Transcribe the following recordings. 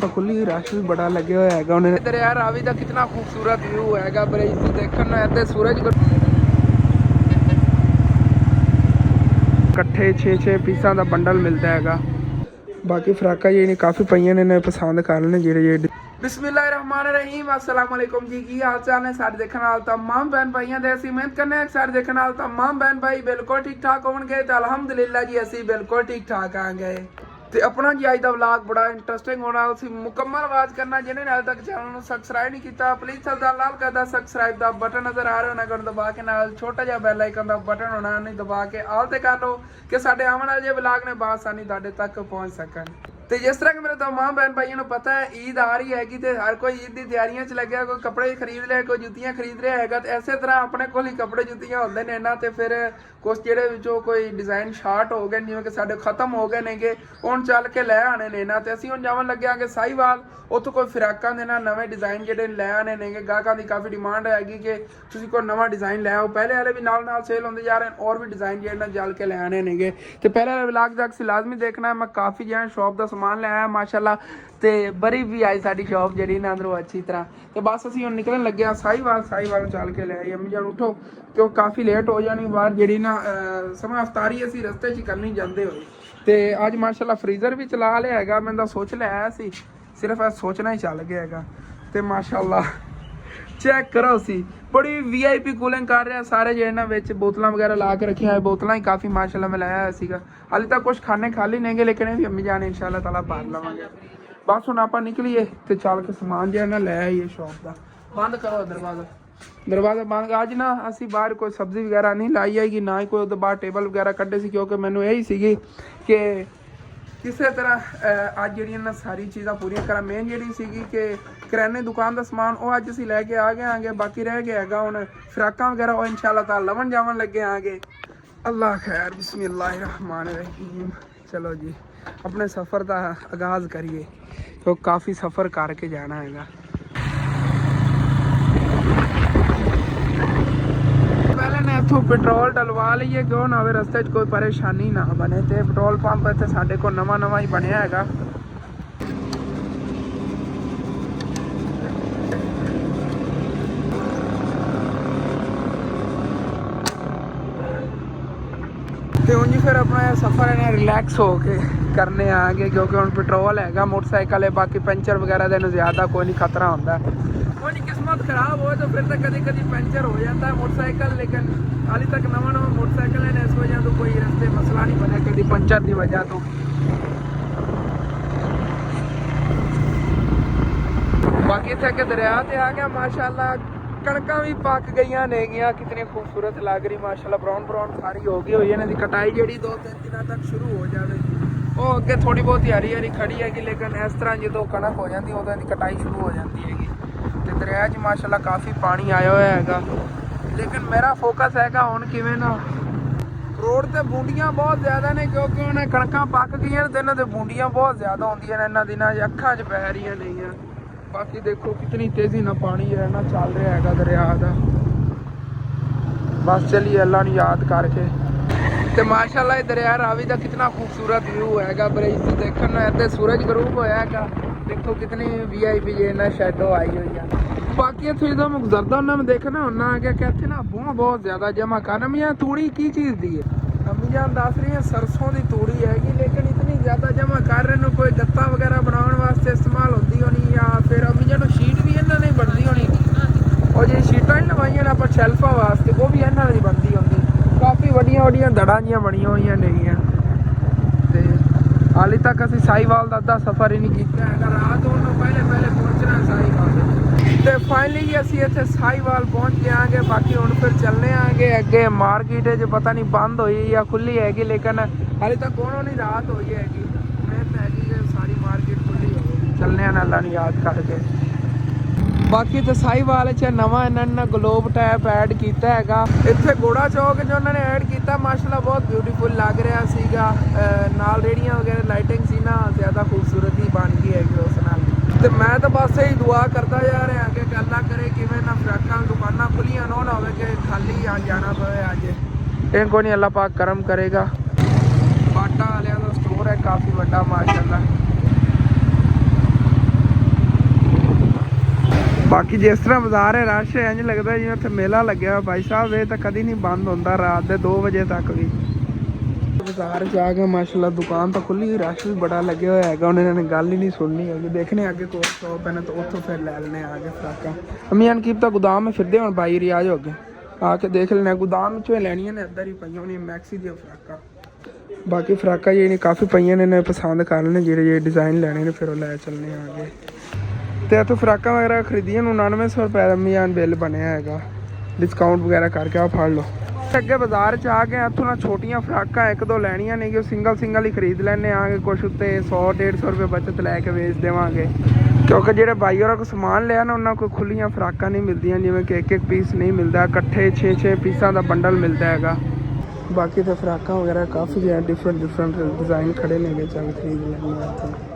तो खुली रश भी बड़ा लगे हुआ है उन्हें। इधर यार रावी का कितना खूबसूरत व्यू है ब्रिज से देखने इधर सूरज इकट्ठे 6-6 पीसा का बंडल मिलता है। बाकी फ्राका जी काफ़ी पईयां ने पसंद कर लेने जेह्ड़े बिस्मिल्लाहिर्रहमानिर्रहीम अस्सलाम वालेकुम जी की हाल चाल है सारे देखने वाले तमाम बहन भाइयों दे असीं उम्मीद करने सारे देखने वाले तमाम बहन भाई बिल्कुल ठीक ठाक होणगे ते अल्हम्दुलिल्लाह जी असीं बिल्कुल ठीक ठाक आंगे ते अपना जी अज दा व्लॉग बड़ा इंटरस्टिंग होना उसी मुकम्मल आवाज़ करना जिन्हें हाल तक चैनल को सबसक्राइब नहीं किया प्लीज़ सबका लाल करदा सबसक्राइब का बटन नज़र आ रहा होना दबा के नाल छोटा जिहा बैल आइकन का बटन होना नहीं दबा के आल ते कर लो कि साडे आने वाले व्लॉग ने बासानी तुहाडे तक पहुँच सकन। तो जिस तरह कि मेरे तमाम बहन भाइयों को पता है ईद आ रही हैगी तो हर कोई ईद की तैयारियां च लगे कोई कपड़े खरीद लिया कोई जुत्तियां खरीद रहा है। तो इस तरह अपने को ही कपड़े जुत्तियां होंगे ने ना तो फिर कुछ जेह्ड़े विचों कोई डिज़ाइन शार्ट हो गए जिवें कि साडे खत्म हो गए नेगे हुण चल के लै आने ने ना तो असीं हुण जावन लगे आंगे साहिवाल उत्थों कोई फिराकां दे ना नवे डिज़ाइन जेह्ड़े लै आने नेगे गाहकां दी काफ़ी डिमांड हैगी कि तुसीं कोई नवा डिज़ाइन लै आओ पहले वाले भी नाल नाल सेल होंदे जा रहे हैं और भी डिज़ाइन जेह्ड़े जल के लै आने नेगे। तो पहले वाले व्लॉग तक सी लाजमी देखना है। मैं काफ़ी जो शॉप का समान लिया माशाल्लाह ते बड़ी भी आई साडी शॉप जी ना अंदरों अच्छी तरह। तो बस असीं हुण निकलन लगे हाँ साहिवाल चल के ले आई अम्मी जान उठो क्यों काफ़ी लेट हो जानी बाहर जी ना समय अफ्तारी असीं रस्ते च करनी जाते हुए। तो अज माशाल्लाह फ्रीज़र भी चला लिया है मैं सोच लिया सी सिर्फ सोचना ही चल गया है। तो माशाल्लाह चेक करो सी बड़ी VIP कूलिंग कर रहा सारे जो ना बोतल वगैरह ला के रखी है बोतल ही काफ़ी माशाल्लाह मैं लाया है। हाले तक कुछ खाने खाली नहीं गए लेकिन भी अम्मी जाने इंशाल्लाह ताला भर लवेंगे। बस हुण आपां निकलीए तो चल के समान जो ना लै आइए शॉप का। बंद करो दरवाज़ा बंद आज ना असी बाहर कोई सब्जी वगैरह नहीं लाई आएगी ना ही कोई उधर बाहर टेबल वगैरह कड्ढे सी क्योंकि मैनू यही सी कि किसी तरह अज जी सारी चीज़ां पूरी करा मेन जी सी कि करियाने दुकान का समान वो अज असीं लैके आ गए आगे बाकी रह गया है हुण फ्राकां वगैरह वो इंशाल्लाह ताला लवन जावन लगे आगे। अल्लाह खैर बिस्मिल्लाहिर्रहमानिर्रहीम। चलो जी अपने सफ़र का आगाज़ करिए तो काफ़ी सफ़र करके जाना है। पहले ने इतों पेट्रोल डलवा लीए क्यों ना हो रस्ते कोई परेशानी ना बने। तो पेट्रोल पंप इतने साढ़े को नवा ही बनया है। तो उंज फिर अपना सफ़र है रिलैक्स हो के करने आगे क्योंकि हम पेट्रोल है मोटरसाइकिल है बाकी पंचर वगैरह देने ज़्यादा कोई नहीं खतरा होता है। कोई किस्मत खराब हो तो फिर तो कभी कभी पंचर हो जाता है मोटरसाइकिल लेकिन हाली तक नवा मोटरसाइकिल है इस वजह तो कोई रस्ते मसला नहीं बना कभी पंचर की वजह तो। बाकी इतने अगे दरिया से आ गया माशाल्लाह कणकां भी पक गई नेगियां कितनी खूबसूरत लग रही माशाल्लाह ब्राउन सारी हो गई हुई है। कटाई जी 2-3 दिनों तक शुरू हो जाएगी वो अगे थोड़ी बहुत हरी खड़ी हैगी लेकिन इस तरह जो कणक हो जाती उदों की कटाई शुरू हो जाती हैगी। तो दरिया च माशाल्लाह काफ़ी पानी आया हुआ है लेकिन मेरा फोकस है हुण किवें ना रोड ते बूंदियां बहुत ज़्यादा ने क्योंकि उन्हें कणकां पक गई तो इन्हां ते बूंदियां बहुत ज़्यादा होंदियां ने इन्हां दिनां अखां च पै रही नहीं। बाकी देखो कितनी तेज़ी ना पानी है ना चल रहा है दरिया का। बस चलिए अल्लाह ने याद करके तो माशाल्लाह दरिया रावी का कितना खूबसूरत व्यू है ब्रिज से देखने इतने सूरज गरूब होया है। देखो कितनी VIP जे ना शैडो आई हुई है। बाकी इतने जो मैं गुजरता हूँ मैं देखना होना कि इतने ना बूह बहुत ज़्यादा जमा कर अम्मी जान तूड़ी की चीज़ दी है अम्मी जान दस रही है सरसों की तूड़ी हैगी लेकिन इतनी ज़्यादा जमा कर रहे हैं कोई गत्ता वगैरह बनाने वास्ते इस्तेमाल होती होनी या फिर अम्मी जान शीट भी इन्होंने बनती होनी और जो शीटा नहीं लवाइया आप शैल्फा वास्ते वो भी इन्होंने बनती होंगी काफ़ी वड्डियां दड़ा जी बनिया हुई नेगियां। तो हाली तक असीं साहिवाल का अद्धा सफ़र ही नहीं किया है रात होने पहले पहुंचना साहिवाल। तो फाइनली असीं इत्थे साहिवाल पहुंच गए आगे बाकी हुण फिर चलने आगे अगे मार्केट जो पता नहीं बंद हुई या खुली हैगी लेकिन हाले तक कोनो नहीं रात हुई हैगी उम्मीद हैगी कि सारी मार्केट खुली होगी चलने अल्लाह ने याद करके। बाकी तो साहिवाल च नवा इन्होंने ग्लोब टैप ऐड किया है इत्थे घोड़ा चौक जो उन्होंने ऐड किया माशाल्लाह बहुत ब्यूटीफुल लग रहा सीगा नाल रेहड़ियां वगैरह लाइटिंग सी ना ज़्यादा खूबसूरती बन गई हैगी उस नाल। तो मैं तो बस यही दुआ करता जा रहा कि अल्लाह करे कि ना फ्राकां दुकानां खुलियां ना हो कि खाली आ जाना पवे अज इनको नहीं अल्लाह पाक करम करेगा। बाटा वालियां दा स्टोर है काफ़ी बड़ा माशाल्लाह ਬਾਕੀ ਜਿਸ ਤਰ੍ਹਾਂ ਬਾਜ਼ਾਰ ਹੈ ਰਸ਼ ਹੈ, ਇੰਝ ਲੱਗਦਾ ਜਿਵੇਂ ਉੱਥੇ ਮੇਲਾ ਲੱਗਿਆ ਹੋਇਆ। ਭਾਈ ਸਾਹਿਬ ਇਹ ਤਾਂ ਕਦੀ ਨਹੀਂ ਬੰਦ ਹੁੰਦਾ ਰਾਤ ਦੇ 2 ਵਜੇ ਤੱਕ ਵੀ। ਬਾਜ਼ਾਰ ਜਾ ਕੇ ਮਾਸ਼ਾਅੱਲਾ ਦੁਕਾਨ ਤਾਂ ਖੁੱਲੀ, ਰਸ਼ ਵੀ ਬੜਾ ਲੱਗਿਆ ਹੋਇਆ ਹੈਗਾ। ਉਹਨਾਂ ਨੇ ਗੱਲ ਹੀ ਨਹੀਂ ਸੁਣਨੀ ਹੈਗੀ। ਦੇਖਣੇ ਅੱਗੇ ਕੋਈ ਸ਼ੌਪ ਹੈ ਨਾ ਤਾਂ ਉੱਥੋਂ ਫਿਰ ਲੈ ਲੈਣੇ ਆ ਕੇ ਫਰਾਕਾਂ। ਅਮੀਆਂ ਕੀ ਪਤਾ ਗੋਦਾਮ में ਫਿਰਦੇ ਹੁਣ ਬਾਈ ਰਿਆਜ਼ ਹੋ ਗਏ ਆ ਕੇ ਦੇਖ ਲੈਣੇ ਗੋਦਾਮ ਚੋਂ ਲੈਣੀਆਂ ਨੇ। ਇੱਧਰ ਹੀ ਪਈਆਂ ਹੋਣੀਆਂ ਮੈਕਸੀ ਦੀਆਂ ਫਰਾਕਾਂ। ਬਾਕੀ ਫਰਾਕਾਂ ਜਿਹੜੀਆਂ ਕਾਫੀ ਪਈਆਂ ਨੇ ਪਸੰਦ ਕਰ ਲੈਣੇ ਜਿਹੜੇ ਡਿਜ਼ਾਈਨ ਲੈਣੇ ਨੇ ਫਿਰ ਉਹ ਲੈ ਚੱਲਣੇ ਆ ਗਏ। ਤੇ ਇੱਥੋਂ ਫਰਾਕਾਂ ਵਗੈਰਾ ਖਰੀਦੀਆਂ ਨੂੰ 9900 ਰੁਪਏ ਦਾ ਅਮੀਆਂ ਬਿੱਲ ਬਣਿਆ ਹੈਗਾ, ਡਿਸਕਾਊਂਟ ਵਗੈਰਾ ਕਰਕੇ ਆ ਫੜ ਲਓ। ਅੱਗੇ ਬਾਜ਼ਾਰ ਚ ਆ ਕੇ ਇੱਥੋਂ ਨਾ ਛੋਟੀਆਂ ਫਰਾਕਾਂ 1-2 ਲੈਣੀਆਂ ਨੇ ਕਿ ਸਿੰਗਲ ਹੀ ਖਰੀਦ ਲੈਣੇ ਆਗੇ। ਕੁਛ ਉੱਤੇ 100-150 ਰੁਪਏ ਬਚਤ ਲੈ ਕੇ ਵੇਚ ਦੇਵਾਂਗੇ, ਕਿਉਂਕਿ ਜਿਹੜੇ ਬਾਈ ਹੋਰਾਂ ਕੋ ਸਮਾਨ ਲਿਆ ਨਾ ਉਹਨਾਂ ਕੋਲ ਖੁੱਲੀਆਂ ਫਰਾਕਾਂ ਨਹੀਂ ਮਿਲਦੀਆਂ, ਜਿਵੇਂ ਕਿ ਇੱਕ ਪੀਸ ਨਹੀਂ ਮਿਲਦਾ, ਇਕੱਠੇ 6 ਪੀਸਾਂ ਦਾ ਬੰਡਲ ਮਿਲਦਾ ਹੈਗਾ। ਬਾਕੀ ਤਾਂ ਫਰਾਕਾਂ ਵਗੈਰਾ ਕਾਫੀ ਹੈ, ਡਿਫਰੈਂਟ ਡਿਜ਼ਾਈਨ ਖੜੇ ਨੇ, ਚੱਲ ਖਰੀਦ ਲੈਣੇ ਆ ਇੱਥੇ।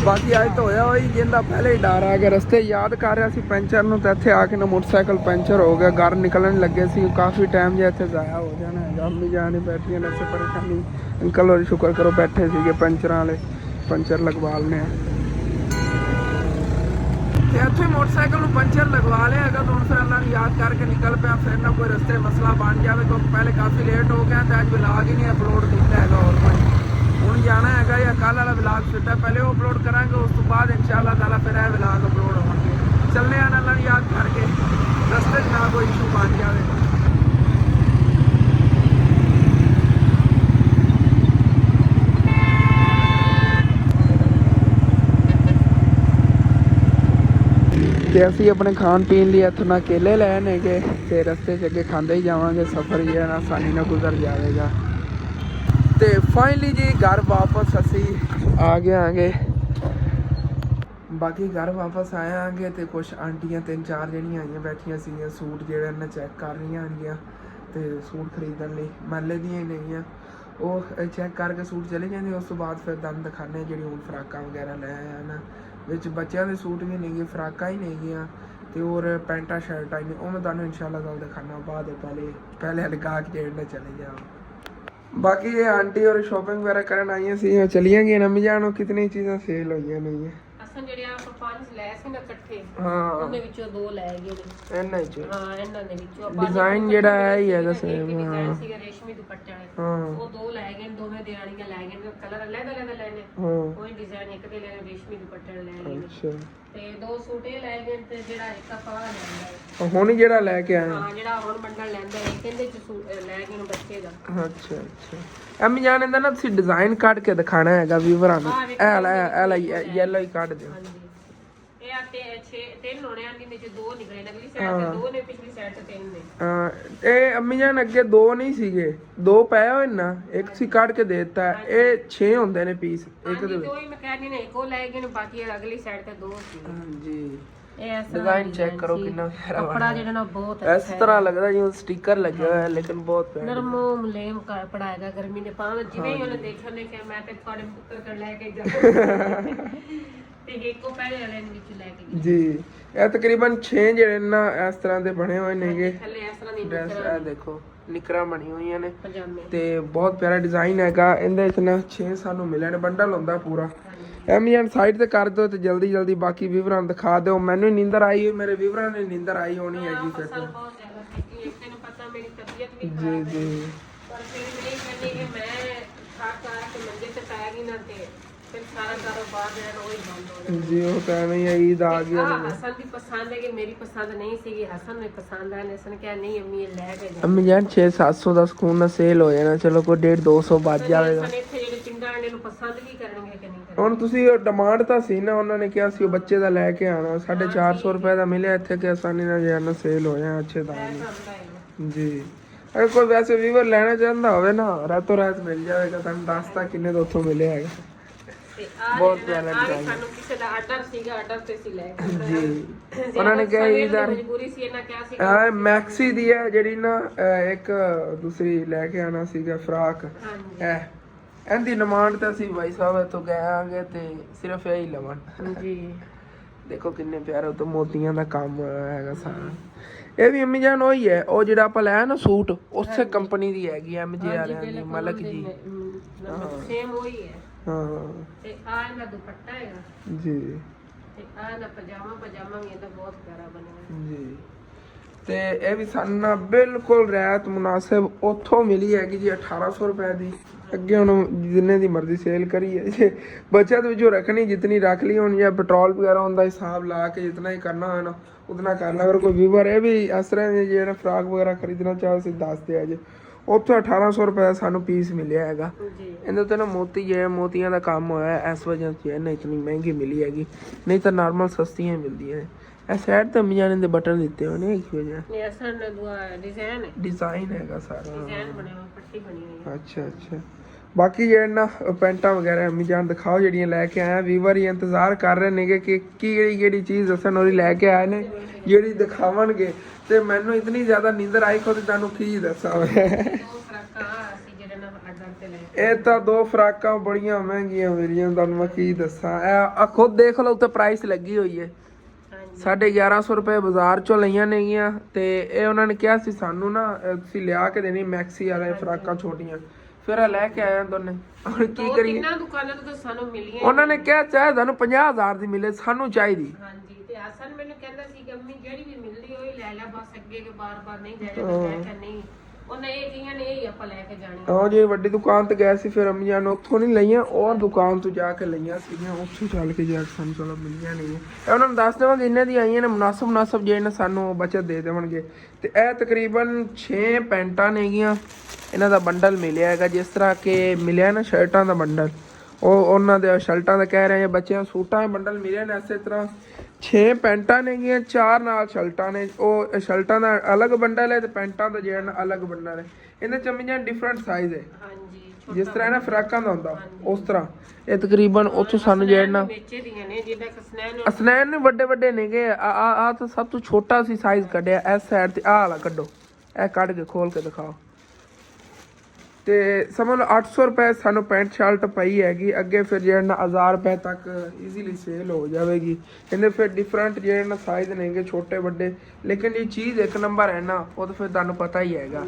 ਬਾਕੀ ਅੱਜ ਤਾਂ ਹੋਇਆ ਹੋਈ ਜਿੰਦਾ ਪਹਿਲੇ ਹੀ ਡਰ ਆ ਗਿਆ। ਰਸਤੇ ਯਾਦ ਕਰ ਰਿਹਾ ਸੀ ਪੈਂਚਰ ਨੂੰ, ਤਾਂ ਇੱਥੇ ਆ ਕੇ ਨਾ ਮੋਟਰਸਾਈਕਲ ਪੈਂਚਰ ਹੋ ਗਿਆ। ਘਰ ਨਿਕਲਣ ਲੱਗੇ ਸੀ, ਕਾਫੀ ਟਾਈਮ ਜੇ ਇੱਥੇ ਜ਼ਾਇਆ ਹੋ ਜਾਣਾ ਹੈਗਾ। ਅੰਮੀ ਜਾਨ ਬੈਠੀਆਂ ਨੇ ਇੱਥੇ ਪਰੇਸ਼ਾਨੀ। ਅੰਕਲ ਹੋਰ ਸ਼ੁਕਰ ਕਰੋ ਬੈਠੇ ਸੀਗੇ ਪੈਂਚਰਾਂ ਵਾਲੇ, ਪੰਚਰ ਲਗਵਾ ਲੈਣੇ ਆ। ਤੇ ਇੱਥੇ ਮੋਟਰਸਾਈਕਲ ਨੂੰ ਪੰਚਰ ਲਗਵਾ ਲਿਆ ਹੈਗਾ। ਹੁਣ ਫਿਰ ਅੱਲਾ ਨੂੰ ਯਾਦ ਕਰਕੇ ਨਿਕਲ ਪਿਆ। ਫਿਰ ਨਾ ਕੋਈ ਰਸਤੇ ਮਸਲਾ ਬਣ ਜਾਵੇ, ਕਿਉਂਕਿ ਪਹਿਲੇ ਕਾਫੀ ਲੇਟ ਹੋ ਗਿਆ ਤੇ ਅੱਜ ਵਲੌਗ ਹੀ ਨਹੀਂ ਅਪਲੋਡ ਕੀਤਾ ਹੈਗਾ। ਹੋਰ ਕੋਈ ਹੁਣ ਜਾਣਾ ਹੈਗਾ ਜਾਂ ਕੱਲ੍ਹ ਵਾਲਾ ਵਲੌਗ ਛੁੱਟਾ ਪਹਿਲੇ ਉਹ ਅਪਲੋਡ ਕਰਾਂਗੇ, ਉਸ ਤੋਂ ਬਾਅਦ ਇਨਸ਼ਾਅੱਲਾ ਤਾਲਾ ਫਿਰ ਇਹ ਵਲੌਗ ਅਪਲੋਡ ਹੋਣਗੇ। ਚੱਲਦੇ ਆ ਅੱਲਾ ਨੂੰ ਯਾਦ ਕਰਕੇ, ਰਸਤੇ 'ਚ ਨਾ ਕੋਈ ਇਸ਼ੂ ਬਣ ਜਾਵੇ। ਤੇ ਅਸੀਂ ਆਪਣੇ ਖਾਣ ਪੀਣ ਲਈ ਇੱਥੋਂ ਨਾ ਕੇਲੇ ਲੈ ਨੇਗੇ ਤੇ ਰਸਤੇ 'ਚ ਅੱਗੇ ਖਾਂਦੇ ਹੀ ਜਾਵਾਂਗੇ। ਸਫ਼ਰ ਜਿਹੜਾ ਨਾ ਆਸਾਨੀ ਨਾਲ ਗੁਜ਼ਰ ਜਾਵੇਗਾ। ਤੇ ਫਾਈਨਲੀ ਜੀ ਘਰ ਵਾਪਸ ਅਸੀਂ ਆ ਗਏ ਆਂਗੇ। ਬਾਕੀ ਘਰ ਵਾਪਸ ਆਏ ਆਂਗੇ ਤੇ ਕੁਛ ਆਂਟੀਆਂ 3-4 ਜਿਹੜੀਆਂ ਆਈਆਂ ਬੈਠੀਆਂ ਸੀਗੀਆਂ, ਸੂਟ ਜਿਹੜੇ ਇਹਨਾਂ ਚੈੱਕ ਕਰ ਰਹੀਆਂ ਆਂਗੀਆਂ ਤੇ ਸੂਟ ਖਰੀਦਣ ਲਈ। ਮਹੱਲੇ ਦੀਆਂ ਹੀ ਨੇਗੀਆਂ, ਉਹ ਚੈੱਕ ਕਰਕੇ ਸੂਟ ਚਲੇ ਜਾਂਦੇ। ਉਸ ਤੋਂ ਬਾਅਦ ਫਿਰ ਦੰਦ ਦਿਖਾਉਂਦੇ ਜਿਹੜੀ ਹੁਣ ਫਰਾਕਾਂ ਵਗੈਰਾ ਲੈ ਆਇਆ ਨਾ, ਵਿੱਚ ਬੱਚਿਆਂ ਦੇ ਸੂਟ ਵੀ ਨੇਗੇ, ਫਰਾਕਾਂ ਹੀ ਨੇਗੀਆਂ ਤੇ ਹੋਰ ਪੈਂਟਾਂ ਸ਼ਰਟਾਂ ਹੀ ਨੇ। ਉਹ ਮੈਂ ਤੁਹਾਨੂੰ ਇਨਸ਼ਾਅੱਲਾ ਤਾਲਾ ਦਿਖਾਣਾ ਬਾਅਦ ਪਹਿਲੇ ਲਗਾ ਕੇ ਜਿਹੜਾ ਚਲੇ ਜਾਓ। बाकी ये आंटी और शॉपिंग वगैरह करन आई सी चलिया गई अम्मी जान कितनी चीज़ां सेल होई नहीं ਅਸਾਂ ਜਿਹੜੇ ਆਪਾਂ 5 ਲੈ ਸੀ ਨਾ ਇਕੱਠੇ, हाँ ਉਹਦੇ ਵਿੱਚੋਂ 2 ਲੈ ਗਏ ਨੇ। इन्ना ही ਹਾਂ ਇਹਨਾਂ ਦੇ ਵਿੱਚੋਂ डिजाइन जेड़ा है ही है ਇੱਕ ਡਿਜ਼ਾਈਨ ਸੀਗਾ ਰੇਸ਼ਮੀ ਦੁਪੱਟੇ ਵਾਲੇ, ਉਹ 2 ਲੈ ਗਏ ਨੇ। ਦੋਵੇਂ ਦਿਹਾੜੀਆਂ ਲੈ ਗਏ ਨੇ, ਕਲਰ ਅਲੱਗ ਲੈਣੇ। ਕੋਈ ਡਿਜ਼ਾਈਨ ਇੱਕ ਦੇ ਲੈਣੇ, ਰੇਸ਼ਮੀ ਦੁਪੱਟੇ ਵਾਲੇ ਲੈ ਗਏ ਨੇ। अच्छा ਤੇ 2 ਸੂਟ ਇਹ ਲੈ ਗਏ ਤੇ ਜਿਹੜਾ ਇੱਕ ਆਪਾਂ ਲੈਂਦਾ ਹੁਣ ਹੀ ਜਿਹੜਾ ਲੈ ਕੇ ਆਏ ਹਾਂ, ਜਿਹੜਾ ਹੁਣ ਮੰਡਲ ਲੈਂਦਾ ਹੈ ਕਹਿੰਦੇ ਚ ਸੂਟ ਲੈ ਗਏ ਨੇ ਬੱਚੇ ਦਾ। अच्छा अच्छा अम्मी जान इंदा ना तुसी डिजाइन काट के दिखाना हैगा व्यूअरां ਨੂੰ। ਇਹ ਲੈ ਯੈਲੋ ਹੀ ਕੱਢ ਦਿਓ। ਹਾਂਜੀ ਇਹ ਆ ਤੇ 3 ਹੋਣੇ ਆ, ਜਿਹਦੇ ਚ 2 ਨਿਕਲੇ ਨੇ। ਅਗਲੀ ਸਾਈਡ ਤੇ 2 ਨੇ, ਪਿਛਲੀ ਸਾਈਡ ਤੇ 3 ਨੇ। ਇਹ ਅੰਮੀ ਜਾਨ ਅੱਗੇ 2 ਨਹੀਂ ਸੀਗੇ, 2 ਪਏ ਹੋਏ ਨਾ, ਇੱਕ ਸੀ ਕੱਢ ਕੇ ਦੇ ਦਿੱਤਾ। ਇਹ 6 ਹੁੰਦੇ ਨੇ ਪੀਸ ਇੱਕ ਦੇ ਵਿੱਚ। ਕੋਈ ਮੈਂ ਕਹਿ ਨਹੀਂ ਨੇ ਕੋ ਲੈ ਗਏ ਨੇ, ਬਾਕੀ ਅਗਲੀ ਸਾਈਡ ਤੇ 2 ਸੀ। ਹਾਂਜੀ ਇਹ डिजाइन चेक करो कितना प्यारा कपड़ा ਜਿਹੜਾ ਨਾ ਬਹੁਤ इस तरह लग रहा है जिਵੇਂ स्टिकर लगा हुआ है, लेकिन बहुत प्यारा ਨਰਮ ਮੁਲਾਇਮ ਕਪੜਾ ਹੈਗਾ। ਗਰਮੀ ਦੇ ਪਾਵੇਂ ਜਿਵੇਂ ਹੀ ਉਹਨੇ ਦੇਖਿਆ ਨੇ ਕਿ ਮੈਂ ਤੇ ਤੁਹਾਡੇ ਪੁੱਤਰ ਕੋਲ ਲੈ ਕੇ ਜਾਵਾਂ ਤੇ ਇੱਕੋ ਪਹਿਲੇ ਵਾਲੇ ਵਿੱਚ ਲੈ ਕੇ ਜੀ। ਇਹ ਤਕਰੀਬਨ 6 ਜਿਹੜੇ ਨਾ ਇਸ ਤਰ੍ਹਾਂ ਦੇ ਬਣੇ ਹੋਏ ਨੇਗੇ। ਥੱਲੇ ਇਸ ਤਰ੍ਹਾਂ ਦੀ ਡਰੈਸ ਇਹ ਦੇਖੋ ਨਿਕਰਾਂ ਬਣੀ ਹੋਈਆਂ ਨੇ ਪਜਾਮੇ ਤੇ ਬਹੁਤ ਪਿਆਰਾ ਡਿਜ਼ਾਈਨ ਹੈਗਾ। ਇਹਦੇ ਵਿੱਚ ਨਾ 6 ਸਾਨੂੰ ਮਿਲੇ ਨੇ, ਬੰਡਲ ਹੁੰਦਾ ਪੂਰਾ। ਐਮੀਐਨ ਸਾਈਡ ਤੇ ਕਰ ਦਿਓ ਤੇ ਜਲਦੀ ਬਾਕੀ ਵੀਵਰਾਂ ਨੂੰ ਦਿਖਾ ਦਿਓ। ਮੈਨੂੰ ਨੀਂਦਰ ਆਈ, ਮੇਰੇ ਵੀਵਰਾਂ ਨੇ ਨੀਂਦਰ ਆਈ ਹੋਣੀ ਹੈਗੀ ਫਿਰ ਤੋਂ। ਬਹੁਤ ਜ਼ਿਆਦਾ ਕੀਤੀ ਇੱਕ ਦਿਨ ਪਤਾ ਮੇਰੀ ਤਬੀਅਤ ਵੀ ਜੀ ਜੀ ਪਰ ਫਿਰ ਨਹੀਂ ਕਹਿੰਦੀ ਕਿ ਮੈਂ ਥੱਕ ਆ ਕੇ ਮੰਜੇ ਤੇ ਪੈ ਗਈ ਨਾ ਤੇ ਫਿਰ ਸਾਰਾ ਕਾਰੋਬਾਰ ਜਿਹੜਾ ਉਹ ਹੀ ਬੰਦ ਹੋ ਗਿਆ। ਜੀ ਉਹ ਤਾਂ ਐਵੇਂ ਹੀ ਈਦ ਆ ਗਈ ਉਹਨੇ। ਹਸਨ ਦੀ ਪਸੰਦ ਹੈ ਕਿ ਮੇਰੀ ਪਸੰਦ ਨਹੀਂ ਸੀਗੀ, ਹਸਨ ਨੂੰ ਪਸੰਦ ਆ। ਹਸਨ ਕਿਹਾ ਨਹੀਂ ਅੰਮੀ ਇਹ ਲੈ ਕੇ ਜਾ। ਅੰਮੀ ਜਾਨ 600-700 ਦਾ ਸਕੂਨ ਨਾਲ ਸੇਲ ਹੋ ਜਾਣਾ, ਚਲੋ ਕੋਈ 150-200 ਬਚ ਜਾਵੇਗਾ। ਹਸਨ ਇੱਥੇ ਜਿਹੜੇ ਪਿੰਡਾਂ ਵਾਲੇ ਨੂੰ ਪਸੰਦ ਵੀ ਕਰਨਗੇ ਕਿ ਨਹੀਂ ਕਰਨਗੇ। ਹੁਣ ਤੁਸੀਂ ਡਿਮਾਂਡ ਤਾਂ ਸੀ ਨਾ, ਉਹਨਾਂ ਨੇ ਕਿਹਾ ਸੀ ਉਹ ਬੱਚੇ ਦਾ ਲੈ ਕੇ ਆਣਾ। 450 ਰੁਪਏ ਦਾ ਮਿਲਿਆ ਇੱਥੇ ਕਿ ਆਸਾਨੀ ਨਾਲ ਜਾਨਾ ਸੇਲ ਹੋ ਜਾਣਾ ਅੱਛੇ ਦਾਮ ਨਾਲ। ਜੀ ਅਗਰ ਕੋਈ ਵੈਸੇ ਵੀਵਰ ਲੈਣਾ ਚਾਹੁੰਦਾ ਹੋਵੇ ਨਾ, ਰਾਤੋਂ ਰਾਤ ਮਿਲ ਜਾਵੇਗਾ। ਤੁਹਾਨੂੰ ਦੱਸਤਾ ਕਿੰਨੇ ਦਾ ਉੱਥੋਂ ਮਿਲਿਆ ਹੈਗਾ। ਤੇ ਬਹੁਤ ਪਿਆਰਾ ਡਿਜ਼ਾਈਨ ਸਾਨੂੰ ਕਿਸੇ ਦਾ ਆਰਡਰ ਸੀਗਾ, ਆਰਡਰ ਤੇ ਸੀ ਲੈ ਕੇ ਜੀ। ਉਹਨਾਂ ਨੇ ਕਿਹਾ ਇਹਦਾ ਮਜਬੂਰੀ ਸੀ, ਇਹਨਾਂ ਕਿਹਾ ਸੀ ਹਾਂ ਮੈਕਸੀ ਦੀ ਹੈ ਜਿਹੜੀ ਨਾ ਇੱਕ ਦੂਸਰੀ ਲੈ ਕੇ ਆਣਾ ਸੀਗਾ ਫਰਾਕ। ਹਾਂਜੀ ਇਹਦੀ ਡਿਮਾਂਡ ਤਾਂ ਅਸੀਂ ਭਾਈ ਸਾਹਿਬ ਇੱਥੋਂ ਗਏ ਆਂਗੇ ਤੇ ਸਿਰਫ ਇਹ ਹੀ ਲਵਣ। ਜੀ ਦੇਖੋ ਕਿੰਨੇ ਪਿਆਰੇ ਉੱਤੇ ਮੋਤੀਆਂ ਦਾ ਕੰਮ ਹੈਗਾ ਸਾਰਾ। ਇਹ ਵੀ ਅੰਮੀ ਜਾਨ ਉਹੀ ਹੈ, ਉਹ ਜਿਹੜਾ ਆਪਾਂ ਲਿਆ ਨਾ ਸੂਟ ਉਸੇ ਕੰਪਨੀ ਦੀ ਹੈਗੀ ਐਮ ਜੀ ਵਾਲਿਆਂ ਦੀ, ਮਲਕ ਜੀ। ਸੇਮ ਉਹੀ ਹੈ। ਹਾਂ ਤੇ ਆ ਇਹਦਾ ਦੁਪੱਟਾ ਹੈਗਾ ਜੀ। ਤੇ ਆਹ ਨਾ ਪਜਾਮਾ ਵੀ ਇਹਦਾ ਬਹੁਤ ਪਿਆਰਾ ਬਣਿਆ ਜੀ। ਤੇ ਇਹ ਵੀ ਸਾਨੂੰ ਨਾ ਬਿਲਕੁਲ ਰਿਆਇਤ ਮੁਨਾਸਿਬ ਉੱਥੋਂ ਮਿਲੀ ਹੈਗੀ ਜੀ 1800 ਰੁਪਏ ਦੀ। ਅੱਗੇ ਹੁਣ ਜਿੰਨੇ ਦੀ ਮਰਜ਼ੀ ਸੇਲ ਕਰੀ ਹੈ ਜੇ ਬਚਤ ਵਿੱਚੋਂ ਰੱਖਣੀ ਜਿਤਨੀ ਰੱਖ ਲਈ ਹੁਣ, ਜਾਂ ਪੈਟਰੋਲ ਵਗੈਰਾ ਹੁੰਦਾ ਹਿਸਾਬ ਲਾ ਕੇ ਜਿਤਨਾ ਹੀ ਕਰਨਾ ਹੋਇਆ ਨਾ ਉਤਨਾ ਕਰਨਾ। ਅਗਰ ਕੋਈ ਵੀਵਰ ਇਹ ਵੀ ਇਸ ਤਰ੍ਹਾਂ ਦੇ ਜਿਹੜਾ ਫਰਾਕ ਵਗੈਰਾ ਖਰੀਦਣਾ ਚਾਹੋ ਅਸੀਂ ਦੱਸਦੇ ਆ ਜੀ। ਉੱਥੋਂ 1800 ਰੁਪਏ ਸਾਨੂੰ ਪੀਸ ਮਿਲਿਆ ਹੈਗਾ। ਜੀ। ਇਹਦੇ ਉੱਤੇ ਨਾ ਮੋਤੀਆਂ ਦਾ ਕੰਮ ਹੋਇਆ, ਇਸ ਵਜ੍ਹਾ ਤੋਂ ਇਹ ਨਾ ਇਤਨੀ ਮਹਿੰਗੀ ਮਿਲੀ ਹੈਗੀ, ਨਹੀਂ ਤਾਂ ਨਾਰਮਲ ਸਸਤੀਆਂ ਮਿਲਦੀਆਂ ਨੇ। ਇਹ ਸਾਈਡ ਤੇ ਮਿਜਾਨੇ ਦੇ ਬਟਨ ਦਿੱਤੇ ਹੋਏ ਨੇ ਕੀ ਵਜ੍ਹਾ? ਇਹ ਅਸਲ ਦੁਆ ਡਿਜ਼ਾਈਨ ਹੈਗਾ ਸਾਰਾ। ਡਿਜ਼ਾਈਨ ਬਣਿਆ ਹੋਇਆ, ਪੱਟੀ ਬਣੀ ਹੋਈ ਹੈ। ਅੱਛਾ। ਬਾਕੀ ਜਿਹੜੇ ਨਾ ਪੈਂਟਾਂ ਵਗੈਰਾ ਅੰਮੀ ਜਾਨ ਦਿਖਾਓ ਜਿਹੜੀਆਂ ਲੈ ਕੇ ਆਇਆ। ਵੀਵਰ ਹੀ ਇੰਤਜ਼ਾਰ ਕਰ ਰਹੇ ਨੇਗੇ ਕਿ ਕਿਹੜੀ ਚੀਜ਼ ਦੱਸਣ ਉਹਦੀ ਲੈ ਕੇ ਆਏ ਨੇ ਜਿਹੜੀ ਦਿਖਾਵਣਗੇ। ਤੇ ਮੈਨੂੰ ਇਤਨੀ ਜ਼ਿਆਦਾ ਨੀਂਦਰ ਆਈ ਖੁਦ ਤੁਹਾਨੂੰ ਕੀ ਦੱਸਾਂ ਦੋ ਫਰਾਕਾਂ ਅਸੀਂ ਜਿਹੜੇ ਨਾਲ ਆਰਡਰ ਤੇ ਲੈ ਕੇ ਇਹ ਤਾਂ 2 ਫਰਾਕਾਂ ਬੜੀਆਂ ਮਹਿੰਗੀਆਂ ਮੇਰੀਆਂ, ਤੁਹਾਨੂੰ ਮੈਂ ਕੀ ਦੱਸਾਂ। ਇਹ ਖੁਦ ਦੇਖ ਲਓ ਉੱਤੇ ਪ੍ਰਾਈਸ ਲੱਗੀ ਹੋਈ ਹੈ। 1150 ਰੁਪਏ ਬਾਜ਼ਾਰ ਚੋਂ ਲਈਆਂ ਨੇਗੀਆਂ। ਤੇ ਇਹ ਉਹਨਾਂ ਨੇ ਕਿਹਾ ਸੀ ਸਾਨੂੰ ਨਾ ਤੁਸੀਂ ਲਿਆ ਕੇ ਦੇਣੀ ਮੈਕਸੀ ਵਾਲੇ ਫਰਾਕਾਂ ਛੋਟੀਆਂ। ਫਿਰ ਇਹ ਲੈ ਕੇ ਆਇਆ ਦੋਨੇ। ਹੁਣ ਕੀ ਕਰੀਏ? ਕਿੰਨਾ ਦੁਕਾਨਾਂ ਤੋਂ ਸਾਨੂੰ ਮਿਲੀਆਂ। ਉਹਨਾਂ ਨੇ ਕਿਹਾ ਚਾਹੇ ਤੁਹਾਨੂੰ 50000 ਦੀ ਮਿਲੇ ਸਾਨੂੰ ਚਾਹੀਦੀ। ਹਾਂਜੀ। ਤੇ ਹਸਨ ਮੈਨੂੰ ਕਹਿੰਦਾ ਸੀ ਕਿ ਅੰਮੀ ਜਿਹੜੀ ਵੀ ਮਿਲਦੀ ਹੋਈ ਲੈ ਲੈ, ਬਸ ਅੱਗੇ ਕੇ ਬਾਰ-ਬਾਰ ਨਹੀਂ ਜਾਣਾ। ਮੈਂ ਕਿਹਾ ਨਹੀਂ, ਉਹਨੇ ਇਹ ਕਹੀਆਂ ਨੇ ਇਹ ਆਪਾਂ ਲੈ ਕੇ ਜਾਣੀ। ਹਾਂ ਜੀ, ਵੱਡੀ ਦੁਕਾਨ ਤੇ ਗਏ ਸੀ ਫਿਰ ਅੰਮੀ ਜਾਨ ਉੱਥੋਂ ਨਹੀਂ ਲਈਆਂ, ਔਰ ਦੁਕਾਨ ਤੋਂ ਜਾ ਕੇ ਲਈਆਂ ਸੀਗੀਆਂ। ਉੱਥੋਂ ਚੱਲ ਕੇ ਜਾ ਕੇ ਸਾਨੂੰ ਚਲੋ ਮਿਲੀਆਂ ਨਹੀਂ। ਇਹ ਉਹਨਾਂ ਨੂੰ ਦੱਸ ਦੇਵਾਂਗੇ ਇਹਨਾਂ ਦੀ ਆਈਆਂ ਨੇ ਮੁਨਾਸਬ ਜਿਹੜੇ ਸਾਨੂੰ ਬਚਤ ਦੇ ਦੇਵਣਗੇ। ਤੇ ਇਹ ਤਕਰੀਬਨ 6 ਪੈਂਟਾਂ ਨੇਗੀਆਂ। ਇਹਨਾਂ ਦਾ ਬੰਡਲ ਮਿਲਿਆ ਹੈਗਾ, ਜਿਸ ਤਰ੍ਹਾਂ ਕਿ ਮਿਲਿਆ ਨਾ ਸ਼ਰਟਾਂ ਦਾ ਬੰਡਲ, ਉਹਨਾਂ ਦੇ ਸ਼ਰਟਾਂ ਦਾ ਕਹਿ ਰਹੇ ਆ, ਬੱਚਿਆਂ ਸੂਟਾਂ ਦੇ ਬੰਡਲ ਮਿਲੇ ਨੇ। ਇਸੇ ਤਰ੍ਹਾਂ 6 ਪੈਂਟਾਂ ਨੇਗੀਆਂ, 4 ਨਾਲ ਸ਼ਰਟਾਂ ਨੇ। ਉਹ ਸ਼ਰਟਾਂ ਦਾ ਅਲੱਗ ਬੰਡਲ ਹੈ ਤੇ ਪੈਂਟਾਂ ਦਾ ਜਿਹੜਾ ਅਲੱਗ ਬੰਡਲ ਹੈ। ਇਹਦੇ ਚ ਮਿਲਿਆ ਡਿਫਰੈਂਟ ਸਾਈਜ਼ ਹੈ। ਹਾਂਜੀ। ਜਿਸ ਤਰ੍ਹਾਂ ਨਾ ਫਰਾਕਾਂ ਦਾ ਹੁੰਦਾ ਉਸ ਤਰ੍ਹਾਂ ਇਹ ਤਕਰੀਬਨ ਉੱਥੋਂ ਸਾਨੂੰ ਜਿਹੜਾ ਨਾ ਵੇਚੇ ਦੀਆਂ ਨੇ, ਜਿੱਦਾਂ ਅਸਨੈਨ ਨੇ ਵੱਡੇ ਨੇਗੇ। ਆ ਤਾਂ ਸਭ ਤੋਂ ਛੋਟਾ ਸੀ ਸਾਈਜ਼ ਕੱਢਿਆ ਇਸ ਸਾਈਡ ਤੇ। ਆਹ ਵਾਲਾ ਕੱਢੋ, ਇਹ ਕੱਢ ਕੇ ਖੋਲ ਕੇ ਦਿਖਾਓ। ਤੇ ਸਮਝ ਲਓ 800 ਰੁਪਏ ਸਾਨੂੰ ਪੈਂਟ ਸ਼ਰਟ ਪਈ ਹੈਗੀ। ਅੱਗੇ ਫਿਰ ਜਿਹੜਾ ਨਾ 1000 ਰੁਪਏ ਤੱਕ ਈਜ਼ੀਲੀ ਸੇਲ ਹੋ ਜਾਵੇਗੀ। ਇਹਦੇ ਫਿਰ ਡਿਫਰੈਂਟ ਜਿਹੜੇ ਨਾ ਸਾਈਜ਼ ਨੇਗੇ, ਛੋਟੇ ਵੱਡੇ। ਲੇਕਿਨ ਇਹ ਚੀਜ਼ ਇੱਕ ਨੰਬਰ ਹੈ ਨਾ, ਉਹ ਤਾਂ ਫਿਰ ਤੁਹਾਨੂੰ ਪਤਾ ਹੀ ਹੈਗਾ।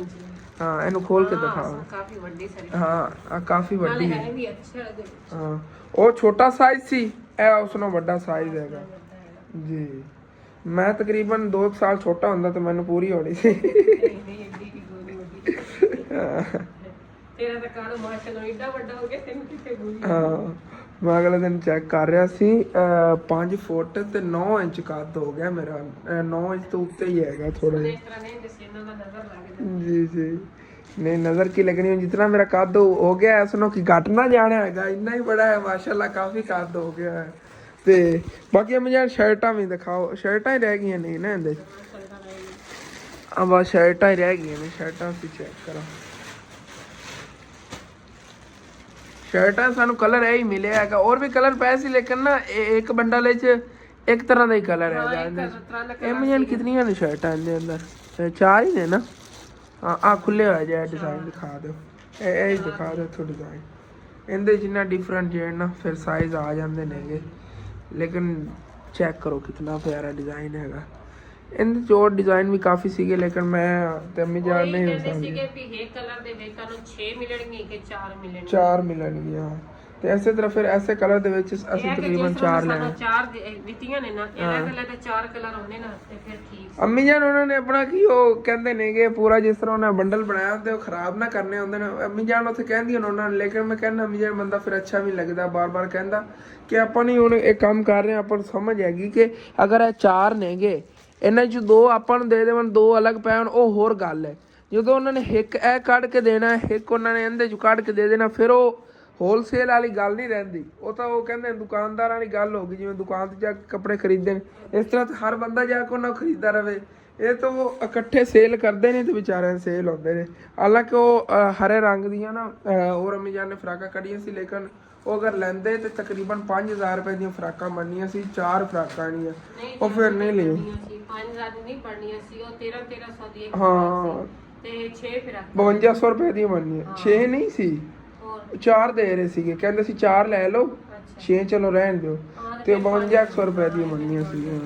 ਹਾਂ, ਇਹਨੂੰ ਖੋਲ ਕੇ ਦਿਖਾਓ। ਕਾਫੀ ਵੱਡੀ ਸਾਰੀ। ਹਾਂ, ਕਾਫੀ ਵੱਡੀ ਹੈ ਵੀ ਅੱਛਾ। ਹਾਂ, ਉਹ ਛੋਟਾ ਸਾਈਜ਼ ਸੀ, ਇਹ ਉਸ ਨਾਲੋਂ ਵੱਡਾ ਸਾਈਜ਼ ਹੈਗਾ ਜੀ। ਮੈਂ ਤਕਰੀਬਨ 2 ਸਾਲ ਛੋਟਾ ਹੁੰਦਾ ਤਾਂ ਮੈਨੂੰ ਪੂਰੀ ਹੋਣੀ ਸੀ। ਤੇਰਾ ਤਾਂ ਕਾਰੋ ਮਾਸ਼ਾਅੱਲਾ ਏਡਾ ਵੱਡਾ ਹੋ ਗਿਆ, ਤੈਨੂੰ ਕਿੱਥੇ ਪੂਰੀ। ਹਾਂ, ਮੈਂ ਅਗਲੇ ਦਿਨ ਚੈੱਕ ਕਰ ਰਿਹਾ ਸੀ, 5 ਫੁੱਟ ਤੇ 9 ਇੰਚ ਕੱਦ ਹੋ ਗਿਆ ਮੇਰਾ। 9 ਇੰਚ ਤੋਂ ਉੱਤੇ ਹੀ ਹੈਗਾ ਥੋੜਾ ਜਿਹਾ। ਇਸ ਤਰ੍ਹਾਂ ਨਹੀਂ ਦੱਸੀ, ਇਹਨਾਂ ਦਾ ਨਜ਼ਰ ਲੱਗ ਜਾਂਦਾ। ਜੀ। नहीं नजर की लगनी है, जितना मेरा कद हो गया है सुनो कि घट ना जाना है, इन्ना ही बड़ा है माशाल्लाह, काफी कद हो गया है। ते बाकी मुझे शर्टा भी दिखाओ। शर्टा ही रह गई नहीं ना इंदे? अब शर्टा ही रह गई ने, शर्टा भी चेक करो। शर्टा सानू कलर यही मिले है, और भी कलर पे सी, लेकिन ना एक बंडल एक तरह का ही कलर है। मुझे कितनी ने शर्टा इनके अंदर? 4 ही ने ना? हाँ, खुले हो जाए डिज़ाइन दिखा दो, ये दिखा दो इतों डिज़ाइन। इनके जिन्ना डिफरेंट जो ना फिर साइज आ जाते नेगे, लेकिन चेक करो कितना प्यारा डिज़ाइन हैगा। इनके जो डिज़ाइन भी काफ़ी सीगे, लेकिन मैं ते अम्मी जान नहीं हो सकती। 4 मिलणगियां। ਤੇ ਇਸੇ ਤਰ੍ਹਾਂ ਫਿਰ ਐਸੇ ਕਲਰ ਦੇ ਵਿੱਚ ਅਸੀਂ ਤਕਰੀਬਨ 4 ਲੈਣੇ। 4 ਦਿੱਤੀਆਂ ਨੇ ਨਾ, ਇਹਦਾ ਕਲਰ ਤੇ 4 ਕਲਰ ਹੁੰਦੇ ਨਾ, ਤੇ ਫਿਰ ਠੀਕ। ਅੰਮੀ ਜਾਨ ਉਹਨਾਂ ਨੇ ਆਪਣਾ ਕੀ ਉਹ ਕਹਿੰਦੇ ਨੇਗੇ ਪੂਰਾ ਜਿਸ ਤਰ੍ਹਾਂ ਉਹਨਾਂ ਬੰਡਲ ਬਣਾਇਆ ਤੇ ਉਹ ਖਰਾਬ ਨਾ ਕਰਨੇ ਹੁੰਦੇ ਨੇ। ਅੰਮੀ ਜਾਨ ਉੱਥੇ ਕਹਿੰਦੀਆਂ ਨੇ ਉਹਨਾਂ ਨੇ, ਲੇਕਿਨ ਮੈਂ ਕਹਿੰਦਾ ਅੰਮੀ ਜਾਨ ਬੰਦਾ ਫਿਰ ਅੱਛਾ ਵੀ ਲੱਗਦਾ, ਬਾਰ-ਬਾਰ ਕਹਿੰਦਾ ਕਿ ਆਪਾਂ ਨਹੀਂ ਹੁਣ ਇਹ ਕੰਮ ਕਰ ਰਹੇ, ਆਪਾਂ ਨੂੰ ਸਮਝ ਹੈਗੀ ਕਿ ਅਗਰ ਇਹ 4 ਨੇਗੇ, ਇਹਨਾਂ 'ਚ 2 ਆਪਾਂ ਨੂੰ ਦੇ ਦੇਵਣ, 2 ਅਲੱਗ ਪੈਣ, ਉਹ ਹੋਰ ਗੱਲ ਹੈ। ਜਦੋਂ ਉਹਨਾਂ ਨੇ ਇੱਕ ਇਹ ਕੱਢ ਕੇ ਦੇਣਾ, ਇੱਕ ਉਹਨਾਂ ਨੇ ਇਹਦੇ 'ਚ ਕੱਢ ਕੇ ਦੇ ਦੇਣਾ, ਫਿਰ ਉਹ ਹੋਲਸੇਲ ਵਾਲੀ ਗੱਲ ਨਹੀਂ ਰਹਿੰਦੀ। ਉਹ ਤਾਂ ਉਹ ਕਹਿੰਦੇ ਦੁਕਾਨਦਾਰਾਂ ਵਾਲੀ ਗੱਲ ਹੋ ਗਈ, ਜਿਵੇਂ ਦੁਕਾਨ 'ਤੇ ਜਾ ਕੇ ਕੱਪੜੇ ਖਰੀਦਣ, ਇਸ ਤਰ੍ਹਾਂ ਤਾਂ ਹਰ ਬੰਦਾ ਜਾ ਕੇ ਉਹਨਾਂ ਖਰੀਦਦਾ ਰਵੇ। ਇਹ ਤਾਂ ਉਹ ਇਕੱਠੇ ਸੇਲ ਕਰਦੇ ਨੇ ਤੇ ਵਿਚਾਰਿਆਂ ਦੇ ਸੇਲ ਹੁੰਦੇ ਨੇ। ਹਾਲਾਂਕਿ ਉਹ ਹਰੇ ਰੰਗ ਦੀਆਂ ਨਾ ਹੋਰ ਅੰਮੀ ਜਾਨ ਨੇ ਫਰਾਕਾਂ ਕੱਢੀਆਂ ਸੀ, ਲੇਕਿਨ ਉਹ ਅਗਰ ਲੈਂਦੇ ਤੇ ਤਕਰੀਬਨ 5000 ਰੁਪਏ ਦੀਆਂ ਫਰਾਕਾਂ ਬਣਨੀਆਂ ਸੀ। 4 ਫਰਾਕਾਂ ਨਹੀਂ, ਉਹ ਫਿਰ ਨਹੀਂ ਲਈ। 5000 ਦੀ ਨਹੀਂ ਬਣਨੀਆਂ ਸੀ, ਉਹ 1300 ਦੀ। ਹਾਂ, ਤੇ 6 ਫਰਾਕਾਂ 5200 ਰੁਪਏ ਦੀਆਂ ਬਣਨੀਆਂ। 6 ਨਹੀਂ ਸੀ, 4 ਦੇ ਰਹੇ ਸੀਗੇ, ਕਹਿੰਦੇ ਸੀ 4 ਲੈ ਲਓ, 6 ਚਲੋ ਰਹਿਣ ਦਿਓ। ਤੇ 5200 ਰੁਪਏ ਦੀਆਂ ਬਣਨੀਆਂ ਸੀਗੀਆਂ।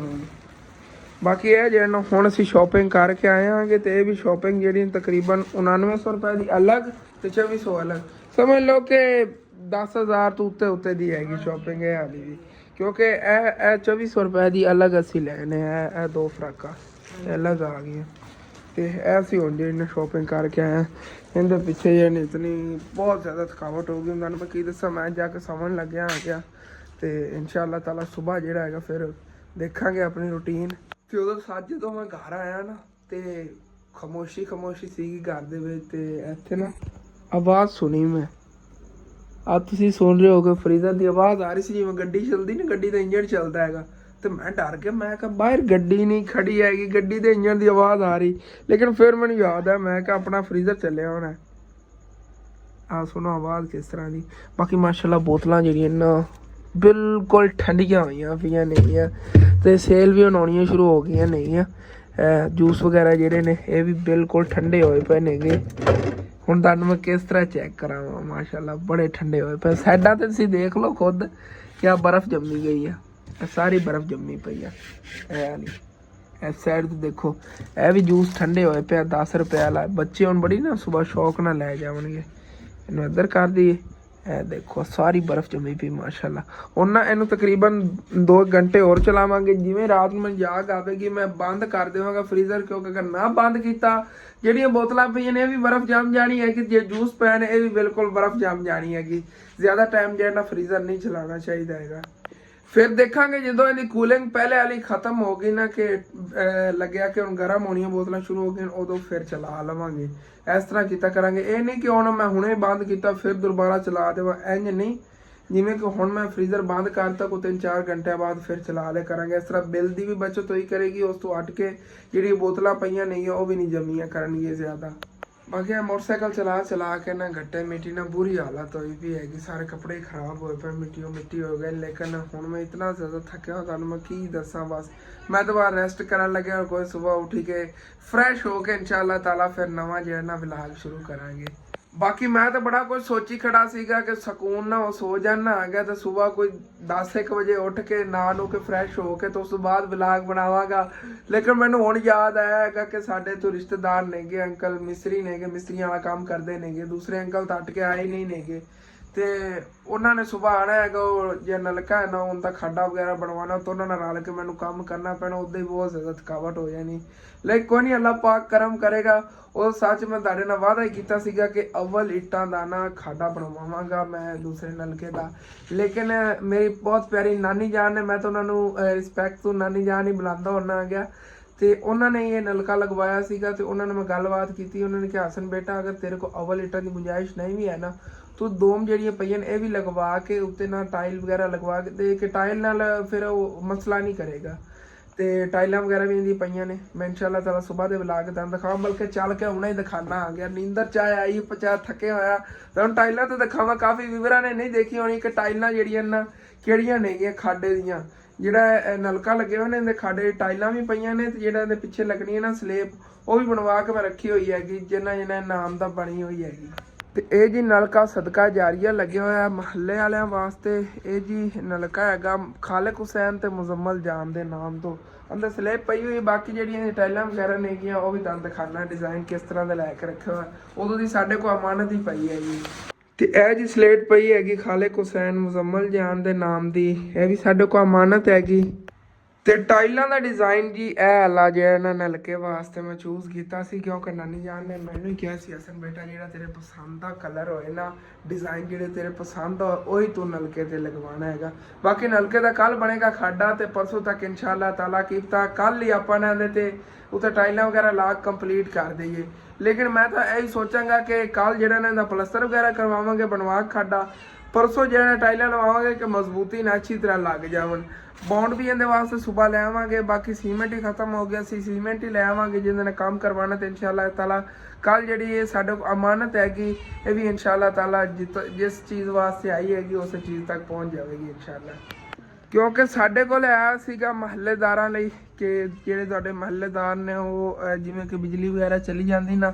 ਬਾਕੀ ਇਹ ਜਿਹੜਾ ਹੁਣ ਅਸੀਂ ਸ਼ਾਪਿੰਗ ਕਰਕੇ ਆਏ ਆਂਗੇ, ਤੇ ਇਹ ਵੀ ਸ਼ਾਪਿੰਗ ਜਿਹੜੀ ਤਕਰੀਬਨ 9900 ਰੁਪਏ ਦੀ ਅਲੱਗ ਤੇ 2400 ਅਲੱਗ। ਸਮਝ ਲਓ ਕਿ 10,000 ਤੋਂ ਉੱਤੇ ਦੀ ਹੈਗੀ ਸ਼ਾਪਿੰਗ ਇਹ ਵਾਲੀ ਵੀ, ਕਿਉਂਕਿ ਇਹ 2400 ਰੁਪਏ ਦੀ ਅਲੱਗ ਅਸੀਂ ਲੈਣੇ ਇਹ ਦੋ ਫਰਾਕਾਂ ਅਲੱਗ ਆ ਗਈਆਂ। ਤੇ ਇਹ ਸੀ ਹੁਣ ਜਿਹੜੀ ਸ਼ਾਪਿੰਗ ਕਰਕੇ ਆਇਆ, ਇਹਦੇ ਪਿੱਛੇ ਜੇ ਇਤਨੀ ਬਹੁਤ ਜ਼ਿਆਦਾ ਥਕਾਵਟ ਹੋ ਗਈ। ਤੁਹਾਨੂੰ ਮੈਂ ਕੀ ਦੱਸਾਂ, ਮੈਂ ਜਾ ਕੇ ਸਮਝਣ ਲੱਗਿਆ ਆ ਗਿਆ। ਤੇ ਇਨਸ਼ਾਅੱਲਾ ਤਾਲਾ ਸੁਬਾਹ ਜਿਹੜਾ ਹੈਗਾ ਫਿਰ ਦੇਖਾਂਗੇ ਆਪਣੀ ਰੂਟੀਨ। ਤੇ ਉਦੋਂ ਸੱਜ ਜਦੋਂ ਮੈਂ ਘਰ ਆਇਆ ਨਾ ਤੇ ਖਾਮੋਸ਼ੀ ਸੀਗੀ ਘਰ ਦੇ ਵਿੱਚ। ਤੇ ਇੱਥੇ ਨਾ ਆਵਾਜ਼ ਸੁਣੀ ਮੈਂ, ਆ ਤੁਸੀਂ ਸੁਣ ਰਹੇ ਹੋਗੇ ਫਰੀਜ਼ਰ ਦੀ ਆਵਾਜ਼ ਆ ਰਹੀ ਸੀ, ਜਿਵੇਂ ਗੱਡੀ ਚੱਲਦੀ ਨਾ, ਗੱਡੀ ਦਾ ਇੰਜਣ ਚੱਲਦਾ ਹੈਗਾ। ਤੇ ਮੈਂ ਡਰ ਗਿਆ, ਮੈਂ ਕਿਹਾ ਬਾਹਰ ਗੱਡੀ ਨਹੀਂ ਖੜੀ ਹੈਗੀ, ਗੱਡੀ ਦੇ ਇੰਜਣ ਦੀ ਆਵਾਜ਼ ਆ ਰਹੀ। ਲੇਕਿਨ ਫਿਰ ਮੈਨੂੰ ਯਾਦ ਹੈ, ਮੈਂ ਕਿਹਾ ਆਪਣਾ ਫਰੀਜ਼ਰ ਚੱਲਿਆ ਹੋਣਾ। ਆ ਸੁਣੋ ਆਵਾਜ਼ ਕਿਸ ਤਰ੍ਹਾਂ ਦੀ। ਬਾਕੀ ਮਾਸ਼ਾਅੱਲਾ ਬੋਤਲਾਂ ਜਿਹੜੀਆਂ ਨਾ ਬਿਲਕੁਲ ਠੰਡੀਆਂ ਹੋਈਆਂ ਪਈਆਂ ਨੇਗੀਆਂ ਤੇ ਸੇਲ ਵੀ ਹੁਣ ਆਉਣੀਆਂ ਸ਼ੁਰੂ ਹੋ ਗਈਆਂ ਨੇਗੀਆਂ। ਜੂਸ ਵਗੈਰਾ ਜਿਹੜੇ ਨੇ ਇਹ ਵੀ ਬਿਲਕੁਲ ਠੰਡੇ ਹੋਏ ਪਏ ਨੇਗੇ। ਹੁਣ ਤੁਹਾਨੂੰ ਮੈਂ ਕਿਸ ਤਰ੍ਹਾਂ ਚੈੱਕ ਕਰਾਵਾਂ, ਮਾਸ਼ਾਅੱਲਾ ਬੜੇ ਠੰਡੇ ਹੋਏ ਪਏ। ਸਾਈਡਾਂ ਤੇ ਤੁਸੀਂ ਦੇਖ ਲਓ ਖੁਦ ਕਿਆ ਬਰਫ਼ ਜੰਮੀ ਗਈ ਆ, ਸਾਰੀ ਬਰਫ਼ ਜੰਮੀ ਪਈ ਆ। ਇਹ ਵਾਲੀ ਇਸ ਸਾਈਡ ਤੇ ਦੇਖੋ, ਇਹ ਵੀ ਜੂਸ ਠੰਡੇ ਹੋਏ ਪਿਆ 10 ਰੁਪਏ ਵਾਲਾ। ਬੱਚੇ ਹੁਣ ਬੜੀ ਨਾ ਸੁਬਾਹ ਸ਼ੌਕ ਨਾਲ ਲੈ ਜਾਵਣਗੇ। ਇਹਨੂੰ ਇੱਧਰ ਕਰ ਦਈਏ, ਇਹ ਦੇਖੋ ਸਾਰੀ ਬਰਫ਼ ਜੰਮੀ ਪਈ ਮਾਸ਼ਾਅੱਲਾ। ਹੁਣ ਨਾ ਇਹਨੂੰ ਤਕਰੀਬਨ 2 ਘੰਟੇ ਹੋਰ ਚਲਾਵਾਂਗੇ। ਜਿਵੇਂ ਰਾਤ ਨੂੰ ਮੈਨੂੰ ਜਾਗ ਆਵੇਗੀ ਮੈਂ ਬੰਦ ਕਰ ਦੇਵਾਂਗਾ ਫਰੀਜ਼ਰ, ਕਿਉਂਕਿ ਅਗਰ ਨਾ ਬੰਦ ਕੀਤਾ ਜਿਹੜੀਆਂ ਬੋਤਲਾਂ ਪਈਆਂ ਨੇ ਇਹ ਵੀ ਬਰਫ਼ ਜੰਮ ਜਾਣੀ ਹੈਗੀ। ਜੇ ਜੂਸ ਪਏ ਨੇ ਇਹ ਵੀ ਬਿਲਕੁਲ ਬਰਫ਼ ਜੰਮ ਜਾਣੀ ਹੈਗੀ। ਜ਼ਿਆਦਾ ਟਾਈਮ ਜਿਹੜਾ ਨਾ ਫਰੀਜ਼ਰ ਨਹੀਂ ਚਲਾਉਣਾ ਚਾਹੀਦਾ ਹੈਗਾ। ਫਿਰ ਦੇਖਾਂਗੇ ਜਦੋਂ ਇਹਦੀ ਕੂਲਿੰਗ ਪਹਿਲੇ ਵਾਲੀ ਖਤਮ ਹੋ ਗਈ ਨਾ, ਕਿ ਲੱਗਿਆ ਕਿ ਹੁਣ ਗਰਮ ਹੋਣੀਆਂ ਬੋਤਲਾਂ ਸ਼ੁਰੂ ਹੋ ਗਈਆਂ, ਉਦੋਂ ਫਿਰ ਚਲਾ ਲਵਾਂਗੇ। ਇਸ ਤਰ੍ਹਾਂ ਕੀਤਾ ਕਰਾਂਗੇ। ਇਹ ਨਹੀਂ ਕਿ ਹੁਣ ਮੈਂ ਹੁਣੇ ਬੰਦ ਕੀਤਾ ਫਿਰ ਦੁਬਾਰਾ ਚਲਾ ਦੇਵਾਂ, ਇੰਝ ਨਹੀਂ। ਜਿਵੇਂ ਕਿ ਹੁਣ ਮੈਂ ਫਰੀਜ਼ਰ ਬੰਦ ਕਰਤਾ, ਕੋਈ 3-4 ਘੰਟਿਆਂ ਬਾਅਦ ਫਿਰ ਚਲਾ ਲਿਆ ਕਰਾਂਗੇ। ਇਸ ਤਰ੍ਹਾਂ ਬਿੱਲ ਦੀ ਵੀ ਬਚਤ ਹੋਈ ਕਰੇਗੀ। ਉਸ ਤੋਂ ਹਟ ਕੇ ਜਿਹੜੀ ਬੋਤਲਾਂ ਪਈਆਂ ਨਹੀਂ ਉਹ ਵੀ ਨਹੀਂ ਜੰਮੀਆਂ ਕਰਨਗੀਆਂ ਜ਼ਿਆਦਾ। ਬਾਕੀ ਮੋਟਰਸਾਈਕਲ ਚਲਾ ਕੇ ਨਾ ਗੱਟੇ ਮਿੱਟੀ ਨਾਲ ਬੁਰੀ ਹਾਲਤ ਹੋਈ ਵੀ ਹੈਗੀ। ਸਾਰੇ ਕੱਪੜੇ ਖਰਾਬ ਹੋਏ ਪਏ, ਮਿੱਟੀ ਹੋ ਗਏ। ਲੇਕਿਨ ਹੁਣ ਮੈਂ ਇਤਨਾ ਜ਼ਿਆਦਾ ਥੱਕਿਆ, ਤੁਹਾਨੂੰ ਮੈਂ ਕੀ ਦੱਸਾਂ। ਬਸ ਮੈਂ ਦੁਬਾਰਾ ਰੈਸਟ ਕਰਨ ਲੱਗਿਆ। ਕੋਈ ਸਵੇਰ ਉੱਠ ਕੇ ਫਰੈਸ਼ ਹੋ ਕੇ ਇਨਸ਼ਾਅੱਲਾ ਤਾਲਾ ਫਿਰ ਨਵਾਂ ਜਿਹੜਾ ਨਾ ਵਲੌਗ ਸ਼ੁਰੂ ਕਰਾਂਗੇ। ਬਾਕੀ ਮੈਂ ਤਾਂ ਬੜਾ ਕੁਝ ਸੋਚੀ ਖੜਾ ਸੀਗਾ ਕਿ ਸਕੂਨ ਨਾ ਉਹ ਸੋ ਜਾਣਾ ਆ ਗਿਆ ਤੇ ਸਵੇਰ ਕੋਈ 10-1 ਵਜੇ ਉੱਠ ਕੇ ਨਹਾ ਨੂੰ ਕੇ ਫਰੈਸ਼ ਹੋ ਕੇ ਤੇ ਉਸ ਤੋਂ ਬਾਅਦ ਵਲੌਗ ਬਣਾਵਾਂਗਾ। ਲੇਕਿਨ ਮੈਨੂੰ ਹੁਣ ਯਾਦ ਆਇਆ ਹੈਗਾ ਕਿ ਸਾਡੇ ਤੋਂ ਰਿਸ਼ਤੇਦਾਰ ਨੇਗੇ, ਅੰਕਲ ਮਿਸਤਰੀ ਨੇਗੇ, ਮਿਸਤਰੀਆਂ ਵਾਲਾ ਕੰਮ ਕਰਦੇ ਨੇਗੇ। ਦੂਸਰੇ ਅੰਕਲ ਤਾਂ ਹਟ ਕੇ ਆਏ ਨਹੀਂ ਨੇਗੇ ਤੇ ਉਹਨਾਂ ਨੇ ਸਵੇਰ ਆਉਣਾ ਹੈਗਾ। ਉਹ ਜੇ ਨਲਕਾ ਹੈ ਨਾ ਉਹਦਾ ਖਾਡਾ ਵਗੈਰਾ ਬਣਵਾਉਣਾ, ਤਾਂ ਉਹਨਾਂ ਨਾਲ ਰਲ ਕੇ ਮੈਨੂੰ ਕੰਮ ਕਰਨਾ ਪੈਣਾ। ਉੱਦਾਂ ਹੀ ਬਹੁਤ ਜ਼ਿਆਦਾ ਥਕਾਵਟ ਹੋ ਜਾਣੀ। ਲੇਕਿਨ ਕੋਈ ਨਹੀਂ, ਅੱਲਾਹ ਪਾਕ ਕਰਮ ਕਰੇਗਾ। ਉਹ ਸੱਚ ਮੈਂ ਤੁਹਾਡੇ ਨਾਲ ਵਾਅਦਾ ਹੀ ਕੀਤਾ ਸੀਗਾ ਕਿ ਅਵਲ ਇੱਟਾਂ ਦਾ ਨਾ ਖਾਡਾ ਬਣਵਾਵਾਂਗਾ ਮੈਂ ਦੂਸਰੇ ਨਲਕੇ ਦਾ। ਲੇਕਿਨ ਮੇਰੀ ਬਹੁਤ ਪਿਆਰੀ ਨਾਨੀ ਜਾਨ ਨੇ, ਮੈਂ ਤਾਂ ਉਹਨਾਂ ਨੂੰ ਰਿਸਪੈਕਟ ਤੋਂ ਨਾਨੀ ਜਾਨ ਹੀ ਬੁਲਾਉਂਦਾ ਹੁੰਦਾ ਆ ਗਿਆ। ਤੇ ਉਹਨਾਂ ਨੇ ਇਹ ਨਲਕਾ ਲਗਵਾਇਆ ਸੀਗਾ ਤੇ ਉਹਨਾਂ ਨੇ ਮੈਂ ਗੱਲਬਾਤ ਕੀਤੀ। ਉਹਨਾਂ ਨੇ ਕਿਹਾ ਹਸਨ ਬੇਟਾ ਅਗਰ ਤੇਰੇ ਕੋਲ ਅਵਲ ਇੱਟਾਂ ਦੀ ਗੁੰਜਾਇਸ਼ ਨਹੀਂ ਵੀ ਹੈ ਨਾ, ਤੂੰ ਦੋਮ ਜਿਹੜੀਆਂ ਪਈਆਂ ਨੇ ਇਹ ਵੀ ਲਗਵਾ ਕੇ ਉੱਤੇ ਨਾਲ ਟਾਈਲ ਵਗੈਰਾ ਲਗਵਾ ਕੇ ਦੇ ਕਿ ਟਾਈਲ ਨਾਲ ਫਿਰ ਉਹ ਮਸਲਾ ਨਹੀਂ ਕਰੇਗਾ। ਤੇ ਟਾਈਲਾਂ ਵਗੈਰਾ ਵੀ ਇਹਦੀ ਪਈਆਂ ਨੇ। ਮੈਂ ਇਨਸ਼ਾਅੱਲਾ ਤਾਲਾ ਸੁਬਾਹ ਦੇ ਵਲੌਗ ਤੁਹਾਨੂੰ ਦਿਖਾਵਾਂ, ਬਲਕਿ ਚੱਲ ਕੇ ਹੁਣੇ ਹੀ ਦਿਖਾਣਾ ਆ ਗਿਆ। ਨੀਂਦਰ ਚ ਆਈ ਪਚਾ ਥੱਕੇ ਹੋਇਆ ਤਾਂ ਹੁਣ ਟਾਈਲਾਂ ਤੇ ਦਿਖਾਵਾਂ। ਕਾਫੀ ਵੀਵਰਾਂ ਨੇ ਨਹੀਂ ਦੇਖੀ ਹੋਣੀ ਕਿ ਟਾਈਲਾਂ ਜਿਹੜੀਆਂ ਨਾ ਕਿਹੜੀਆਂ ਨੇਗੀਆਂ ਖਾਡੇ ਦੀਆਂ। ਜਿਹੜਾ ਨਲਕਾ ਲੱਗੇ ਹੋਏ ਨੇ ਇਹਦੇ ਖਾਡੇ ਟਾਈਲਾਂ ਵੀ ਪਈਆਂ ਨੇ ਤੇ ਜਿਹੜਾ ਇਹਦੇ ਪਿੱਛੇ ਲੱਗਣੀ ਨਾ ਸਲੇਬ ਉਹ ਵੀ ਬਣਵਾ ਕੇ ਮੈਂ ਰੱਖੀ ਹੋਈ ਹੈਗੀ, ਜਿੰਨਾ ਨਾਮ ਦਾ ਬਣੀ ਹੋਈ ਹੈਗੀ। ਤੇ ਇਹ ਜੀ ਨਲਕਾ ਸਦਕਾ ਜਾਰੀਆ ਲੱਗਿਆ ਹੋਇਆ ਮਹੱਲੇ ਵਾਲਿਆਂ ਵਾਸਤੇ। ਇਹ ਜੀ ਨਲਕਾ ਹੈਗਾ ਖਾਲਿਕ ਹੁਸੈਨ ਤੇ ਮੁਜ਼ੰਮਲ ਜਾਨ ਦੇ ਨਾਮ ਤੋਂ। ਅੰਦਰ ਸਲੇਬ ਪਈ ਹੋਈ। ਬਾਕੀ ਜਿਹੜੀਆਂ ਟਾਈਲਾਂ ਵਗੈਰਾ ਨੇਗੀਆਂ ਉਹ ਵੀ ਤੁਹਾਨੂੰ ਦਿਖਾਣਾ, ਡਿਜ਼ਾਈਨ ਕਿਸ ਤਰ੍ਹਾਂ ਦਾ ਲੈ ਕੇ ਰੱਖਿਆ ਹੋਇਆ। ਉਦੋਂ ਦੀ ਸਾਡੇ ਕੋਲ ਅਮਾਨਤ ਹੀ ਪਈ ਹੈਗੀ। ਤੇ ਇਹ ਜੀ ਸਲੇਟ ਪਈ ਹੈਗੀ ਖਾਲਿਕ ਹੁਸੈਨ ਮੁਜ਼ੰਮਲ ਜਾਨ ਦੇ ਨਾਮ ਦੀ, ਇਹ ਵੀ ਸਾਡੇ ਕੋਲ ਅਮਾਨਤ ਹੈਗੀ। ਤੇ ਟਾਈਲਾਂ ਦਾ ਡਿਜ਼ਾਈਨ ਜੀ ਇਹ ਵਾਲਾ ਜਿਹੜਾ ਨਾ ਨਲਕੇ ਵਾਸਤੇ ਮੈਂ ਚੂਜ਼ ਕੀਤਾ ਸੀ, ਕਿਉਂਕਿ ਨਾਨੀ ਜਾਨ ਨੇ ਮੈਨੂੰ ਹੀ ਕਿਹਾ ਸੀ ਹਸਨ ਬੇਟਾ ਜਿਹੜਾ ਤੇਰੇ ਪਸੰਦ ਦਾ ਕਲਰ ਹੋਏ ਨਾ, ਡਿਜ਼ਾਈਨ ਜਿਹੜੇ ਤੇਰੇ ਪਸੰਦ ਆ ਉਹੀ ਤੂੰ ਨਲਕੇ ਤੇ ਲਗਵਾਉਣਾ ਹੈਗਾ। ਬਾਕੀ ਨਲਕੇ ਦਾ ਕੱਲ ਬਣੇਗਾ ਖਾਡਾ ਤੇ ਪਰਸੋਂ ਤੱਕ ਇਨਸ਼ਾਅੱਲਾ ਤਾਲਾ ਕੀਤਾ ਕੱਲ ਹੀ ਆਪਾਂ ਨੇ ਇਹਦੇ ਤੇ ਉੱਤੇ ਟਾਈਲਾਂ ਵਗੈਰਾ ਲਾ ਕੰਪਲੀਟ ਕਰ ਦਈਏ। ਲੇਕਿਨ ਮੈਂ ਤਾਂ ਇਹੀ ਸੋਚਾਂਗਾ ਕਿ ਕੱਲ ਜਿਹੜਾ ਨਾ ਇਹਦਾ ਪਲਸਤਰ ਵਗੈਰਾ ਕਰਵਾਵਾਂਗੇ ਬਣਵਾ ਖਾਡਾ, ਪਰਸੋਂ ਜਿਹੜਾ ਟਾਈਲਾਂ ਲਵਾਵਾਂਗੇ ਕਿ ਮਜ਼ਬੂਤੀ ਨਾਲ ਅੱਛੀ ਤਰ੍ਹਾਂ ਲੱਗ ਜਾਵਣ। ਬੌਂਡ ਵੀ ਇਹਦੇ ਵਾਸਤੇ ਸੁਬਾ ਲੈ ਆਵਾਂਗੇ। ਬਾਕੀ ਸੀਮੈਂਟ ਹੀ ਖਤਮ ਹੋ ਗਿਆ ਸੀ, ਸੀਮੈਂਟ ਹੀ ਲੈ ਆਵਾਂਗੇ ਜਿਹਦੇ ਨਾਲ ਕੰਮ ਕਰਵਾਉਣਾ। ਤੇ ਇਨਸ਼ਾਅੱਲਾ ਤਾਲਾ ਕੱਲ ਜਿਹੜੀ ਇਹ ਸਾਡੇ ਕੋਲ ਅਮਾਨਤ ਹੈਗੀ ਇਹ ਵੀ ਇਨਸ਼ਾਅੱਲਾ ਤਾਲਾ ਜਿਸ ਚੀਜ਼ ਵਾਸਤੇ ਆਈ ਹੈਗੀ ਉਸ ਚੀਜ਼ ਤੱਕ ਪਹੁੰਚ ਜਾਵੇਗੀ ਇਨਸ਼ਾਅੱਲਾ। ਕਿਉਂਕਿ ਸਾਡੇ ਕੋਲ ਆਇਆ ਸੀਗਾ ਮਹੱਲੇਦਾਰਾਂ ਲਈ ਕਿ ਜਿਹੜੇ ਤੁਹਾਡੇ ਮਹੱਲੇਦਾਰ ਨੇ ਉਹ ਜਿਵੇਂ ਕਿ ਬਿਜਲੀ ਵਗੈਰਾ ਚਲੀ ਜਾਂਦੀ ਨਾ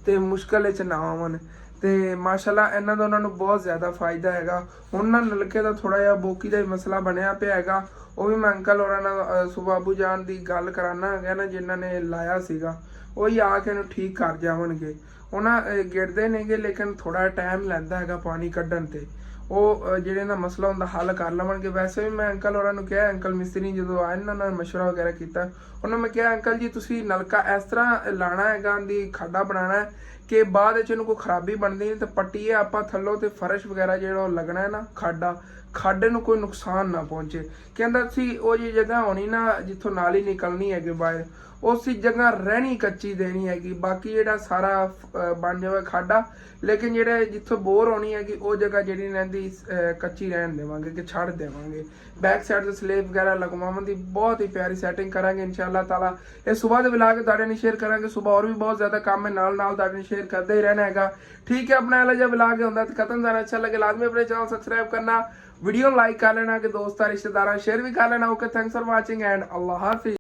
ਤੇ ਮੁਸ਼ਕਲ ਵਿੱਚ ਨਾ ਆਵਣ। ਤੇ ਮਾਸ਼ਾਅੱਲਾ ਇਹਨਾਂ ਦਾ ਉਹਨਾਂ ਨੂੰ ਬਹੁਤ ਜ਼ਿਆਦਾ ਫਾਇਦਾ ਹੈਗਾ। ਹੁਣ ਨਾ ਨਲਕੇ ਦਾ ਥੋੜਾ ਜਿਹਾ ਬੋਕੀ ਦਾ ਮਸਲਾ ਬਣਿਆ ਪਿਆ ਹੈਗਾ, ਉਹ ਵੀ ਮੈਂ ਅੰਕਲ ਹੋਰਾਂ ਨਾਲ ਸੁਬਾ ਅਬੂ ਜਾਨ ਦੀ ਗੱਲ ਕਰਾਨਾ ਹੈਗਾ ਨਾ, ਜਿਨ੍ਹਾਂ ਨੇ ਲਾਇਆ ਸੀਗਾ ਉਹੀ ਆ ਕੇ ਇਹਨੂੰ ਠੀਕ ਕਰ ਜਾਵਣਗੇ। ਉਹਨਾਂ ਗਿਰਦੇ ਨੇਗੇ ਲੇਕਿਨ ਥੋੜਾ ਟਾਈਮ ਲੈਂਦਾ ਹੈਗਾ ਪਾਣੀ ਕੱਢਣ ਤੇ। ਉਹ ਜਿਹੜੇ ਨਾ ਮਸਲਾ ਹੁੰਦਾ ਹੱਲ ਕਰ ਲਵਣਗੇ। ਵੈਸੇ ਵੀ ਮੈਂ ਅੰਕਲ ਹੋਰਾਂ ਨੂੰ ਕਿਹਾ, ਅੰਕਲ ਮਿਸਤਰੀ ਜਦੋਂ ਆਏ ਨਾ ਨਾਲ ਮਸ਼ਵਰਾ ਵਗੈਰਾ ਕੀਤਾ, ਉਹਨਾਂ ਮੈਂ ਕਿਹਾ ਅੰਕਲ ਜੀ ਤੁਸੀਂ ਨਲਕਾ ਇਸ ਤਰ੍ਹਾਂ ਲਾਣਾ ਹੈਗਾ, ਦੀ ਖਾਡਾ ਬਣਾਉਣਾ ਹੈ ਕਿ ਬਾਅਦ ਵਿੱਚ ਇਹਨੂੰ ਕੋਈ ਖਰਾਬੀ ਬਣਦੀ ਨਹੀਂ, ਤੇ ਪੱਟੀ ਹੈ ਆਪਾਂ ਥੱਲੋਂ ਤੇ ਫਰਸ਼ ਵਗੈਰਾ ਜਿਹੜਾ ਉਹ ਲੱਗਣਾ ਹੈ ਨਾ ਖਾਡੇ ਨੂੰ ਕੋਈ ਨੁਕਸਾਨ ਨਾ ਪਹੁੰਚੇ। ਕਹਿੰਦਾ ਸੀ ਉਹ ਜੀ ਜਗ੍ਹਾ ਹੋਣੀ ਨਾ ਜਿੱਥੋਂ ਨਾਲੀ ਨਿਕਲਣੀ ਹੈਗੀ ਬਾਹਰ, ਉਸੇ ਜਗ੍ਹਾ ਰਹਿਣੀ ਕੱਚੀ ਦੇਣੀ ਹੈਗੀ, ਬਾਕੀ ਜਿਹੜਾ ਸਾਰਾ ਬਣ ਜਾਵੇ ਖਾਡਾ, ਲੇਕਿਨ ਜਿਹੜੇ ਜਿੱਥੋਂ ਬੋਰ ਹੋਣੀ ਹੈਗੀ ਉਹ ਜਗ੍ਹਾ ਜਿਹੜੀ ਰਹਿੰਦੀ ਕੱਚੀ ਰਹਿਣ ਦੇਵਾਂਗੇ ਕਿ ਛੱਡ ਦੇਵਾਂਗੇ। ਬੈਕ ਸਾਈਡ ਤੇ ਸਲੇਬ ਵਗੈਰਾ ਲਗਵਾਉਣ ਦੀ ਬਹੁਤ ਹੀ ਪਿਆਰੀ ਸੈਟਿੰਗ ਕਰਾਂਗੇ ਇਨਸ਼ਾਅੱਲਾ ਤਾਲਾ। ਇਹ ਸਵੇਰ ਦੇ ਵਲੌਗ ਤੁਹਾਡੇ ਨਾਲ ਸ਼ੇਅਰ ਕਰਾਂਗੇ, ਸਵੇਰ ਹੋਰ ਵੀ ਬਹੁਤ ਜ਼ਿਆਦਾ ਕੰਮ ਹੈ, ਨਾਲ ਤੁਹਾਡੇ ਨਾਲ ਸ਼ੇਅਰ ਕਰਦੇ ਹੀ ਰਹਿਣਾ ਹੈਗਾ। ਠੀਕ है, अपना अलग वलॉग ਹੁੰਦਾ ਤੇ खत्म जाना अच्छा लगे लाजमी अपने चैनल सब्सक्राइब करना, वीडियो लाइक कर लेना कि दोस्त रिश्तेदार शेयर भी कर लेना। Okay, thanks for watching and Allah Hafiz.